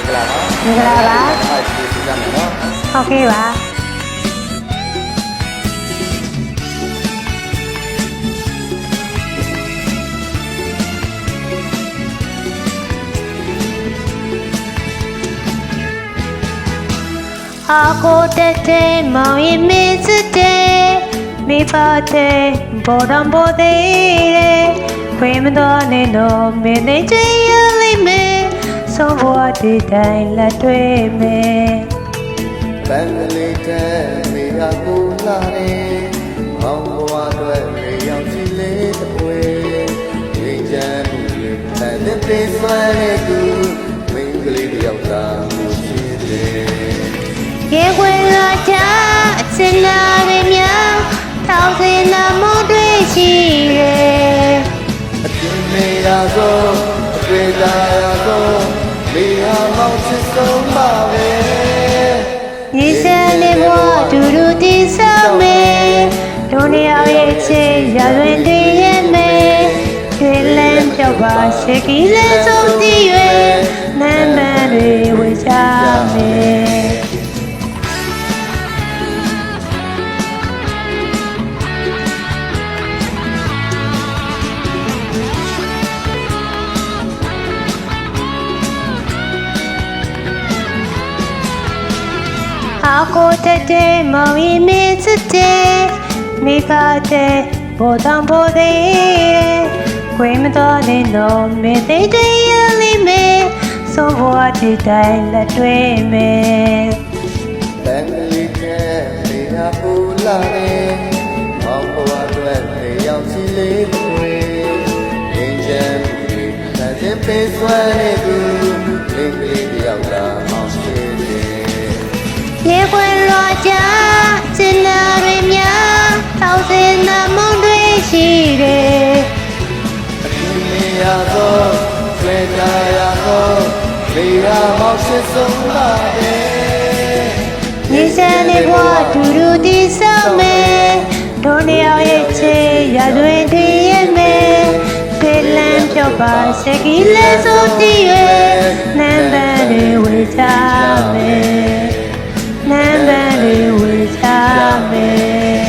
ကလာနော် မင်္ဂလာပါ အားကျေးဇူးကြမယ်နော် ဟုတ်ကဲ့ပါအကိုတက်တဲ့မောင်ရင်မင်းစတဲ့မိဖတဲ့ဘောတော်ဘောတဲ့ခွေမတော်နေတော့မင်းနေချင်ရလိမ့်မယ်ဆုံးဘဝတည်တိုင်းလက်တွေ့မယ် ဘန်ကလေးတဲ့မိဟာကိုလာတယ်မောင်ဘဝအတွက်နေရောက်စီလေးတစ်ပွေနေချမ်းမှုတွေတဲ့တေးဆွဲနေသူမင်းကလေးတယောက်သာကိုရှိတယ် ရေခွေလာချအစင်နာတွေများထောင်စင်နာမို့တွေ့ရှိတယ် အပြင်းနေရသောအတွေ့သာရသောမိဟာမောင်ချစ်ဆုံးပါပဲ ညီစံနေဘဝတူတူတည်ဆောက်မယ်လူနှစ်ယောက်ရဲ့ချစ်ရလွင်တည်ရဲ့မယ်ဒီလမ်းပြောက်ပါရှိကီလဲဆုံးတည်ရွယ်နာမည်တွေဝေချမယ်အကိုတက်တဲ့မောင်ရင်မင်းစတဲ့မိဖတဲ့ဘောတော်ဘောတဲ့ခွေမတော်နေတော့မင်းသိတဲ့ရလိမ့်မယ်ဆုံးဘဝတည်တိုင်းလက်တွေ့မယ် ဘန်ကလေးတဲ့မိဟာကိုလာတယ်မောင်ဘဝအတွက်နေရောက်စီလေးတစ်ပွေနေချမ်းမှုတွေတဲ့တေးဆွဲနေသူမင်းကလေးတယောက်သာမောင်ရှိတယ် ရေခွေလောချစင်နာတွေများထောင်စင်နာမုံတွေရှိတယ် အပြင်းနေရသောတွေ့သာရသောမိဟာမောင်ချစ်ဆုံးပါပဲ ညီစံနေဘဝတူတူတည်ဆောက်မယ်တို့နှစ်ယောက်ရဲ့ချစ်ရတွင်တည်ရဲ့မယ်ဖေးလန်းပြောက်ပါရှိကီလဲဆိုတည်ရွယ်နံပါတ်တွေဝေချမယ်နံပါတ်တွေဝေချမယ်